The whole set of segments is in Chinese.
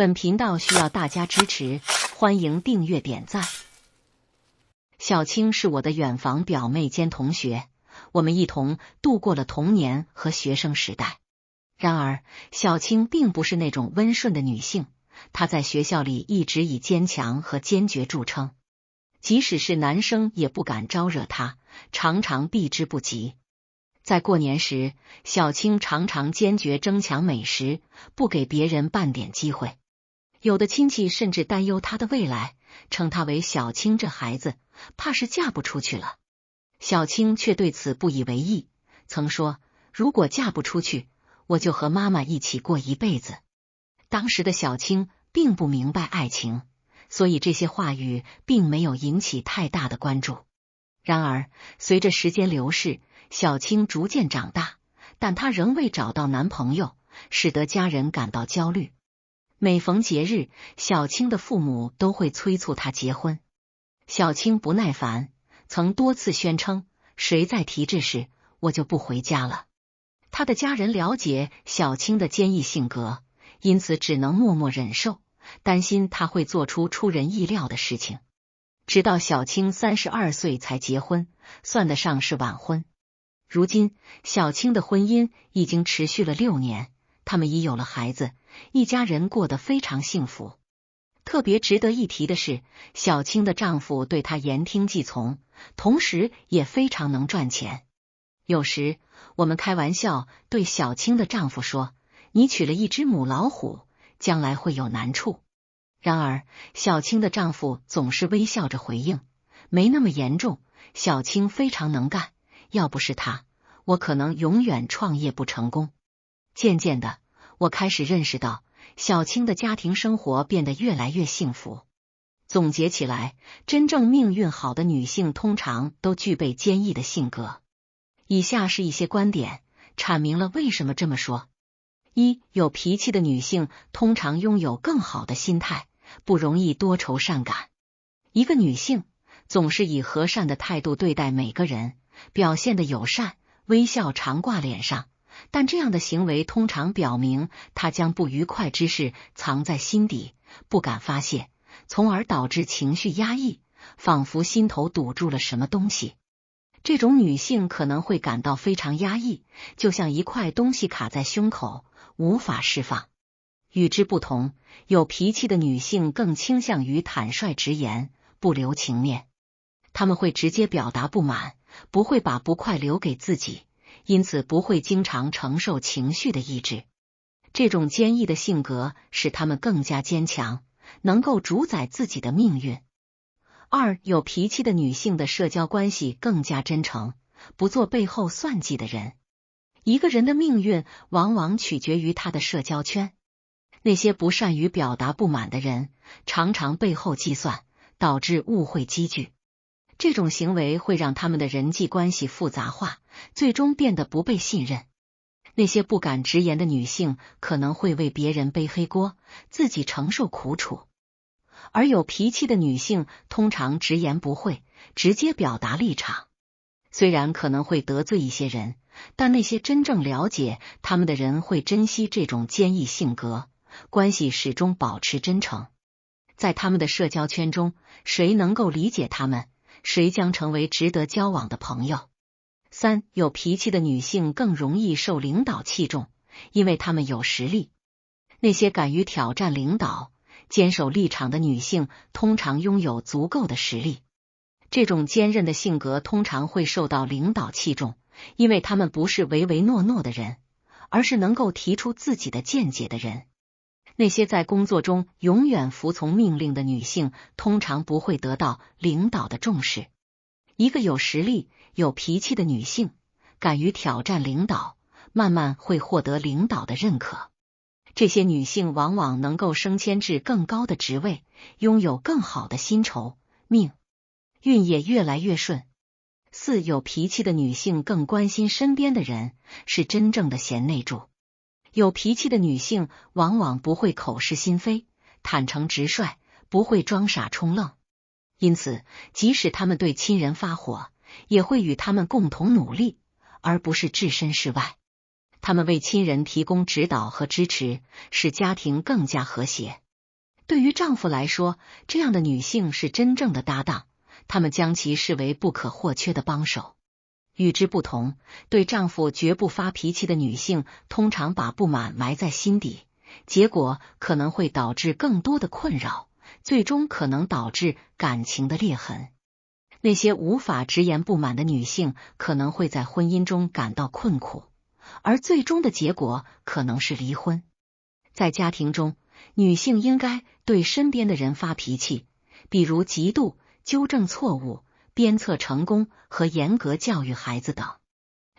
本频道需要大家支持，欢迎订阅点赞。小青是我的远房表妹兼同学，我们一同度过了童年和学生时代。然而，小青并不是那种温顺的女性，她在学校里一直以坚强和坚决著称，即使是男生也不敢招惹她，常常避之不及。在过年时，小青常常坚决争抢美食，不给别人半点机会。有的亲戚甚至担忧她的未来，称她为小青这孩子怕是嫁不出去了。小青却对此不以为意，曾说如果嫁不出去，我就和妈妈一起过一辈子。当时的小青并不明白爱情，所以这些话语并没有引起太大的关注。然而，随着时间流逝，小青逐渐长大，但她仍未找到男朋友，使得家人感到焦虑。每逢节日，小青的父母都会催促她结婚。小青不耐烦，曾多次宣称，谁再提这事，我就不回家了。她的家人了解小青的坚毅性格，因此只能默默忍受，担心她会做出出人意料的事情。直到小青32岁才结婚，算得上是晚婚。如今，小青的婚姻已经持续了6年，他们已有了孩子，一家人过得非常幸福。特别值得一提的是，小青的丈夫对她言听计从，同时也非常能赚钱。有时我们开玩笑对小青的丈夫说，你娶了一只母老虎，将来会有难处。然而，小青的丈夫总是微笑着回应，没那么严重，小青非常能干，要不是她，我可能永远创业不成功。渐渐的，我开始认识到，小青的家庭生活变得越来越幸福。总结起来，真正命运好的女性通常都具备坚毅的性格。以下是一些观点，阐明了为什么这么说。一、有脾气的女性通常拥有更好的心态，不容易多愁善感。一个女性总是以和善的态度对待每个人，表现得友善，微笑常挂脸上，但这样的行为通常表明她将不愉快之事藏在心底，不敢发泄，从而导致情绪压抑，仿佛心头堵住了什么东西。这种女性可能会感到非常压抑，就像一块东西卡在胸口，无法释放。与之不同，有脾气的女性更倾向于坦率直言，不留情面。她们会直接表达不满，不会把不快留给自己，因此不会经常承受情绪的抑制。这种坚毅的性格使她们更加坚强，能够主宰自己的命运。二、有脾气的女性的社交关系更加真诚，不做背后算计的人。一个人的命运往往取决于他的社交圈。那些不善于表达不满的人，常常背后计算，导致误会积聚。这种行为会让他们的人际关系复杂化，最终变得不被信任。那些不敢直言的女性可能会为别人背黑锅，自己承受苦楚。而有脾气的女性通常直言不讳，直接表达立场。虽然可能会得罪一些人，但那些真正了解他们的人会珍惜这种坚毅性格，关系始终保持真诚。在他们的社交圈中，谁能够理解他们，谁将成为值得交往的朋友。三、有脾气的女性更容易受领导器重，因为她们有实力。那些敢于挑战领导、坚守立场的女性通常拥有足够的实力。这种坚韧的性格通常会受到领导器重，因为她们不是唯唯诺诺的人，而是能够提出自己的见解的人。那些在工作中永远服从命令的女性通常不会得到领导的重视。一个有实力、有脾气的女性，敢于挑战领导，慢慢会获得领导的认可。这些女性往往能够升迁至更高的职位，拥有更好的薪酬，命运也越来越顺。四、有脾气的女性更关心身边的人，是真正的贤内助。有脾气的女性往往不会口是心非，坦诚直率，不会装傻充愣。因此，即使她们对亲人发火，也会与他们共同努力，而不是置身事外。他们为亲人提供指导和支持，使家庭更加和谐。对于丈夫来说，这样的女性是真正的搭档，他们将其视为不可或缺的帮手。与之不同，对丈夫绝不发脾气的女性，通常把不满埋在心底，结果可能会导致更多的困扰，最终可能导致感情的裂痕。那些无法直言不满的女性，可能会在婚姻中感到困苦，而最终的结果可能是离婚。在家庭中，女性应该对身边的人发脾气，比如嫉妒、纠正错误、鞭策成功和严格教育孩子等。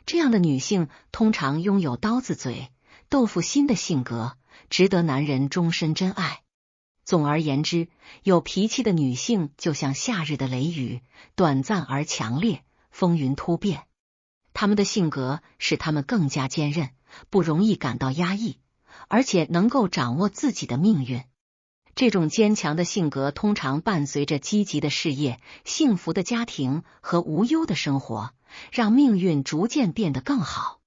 这样的女性通常拥有刀子嘴、豆腐心的性格，值得男人终身珍爱。总而言之，有脾气的女性就像夏日的雷雨，短暂而强烈，风云突变。她们的性格使她们更加坚韧，不容易感到压抑，而且能够掌握自己的命运。这种坚强的性格通常伴随着积极的事业、幸福的家庭和无忧的生活，让命运逐渐变得更好。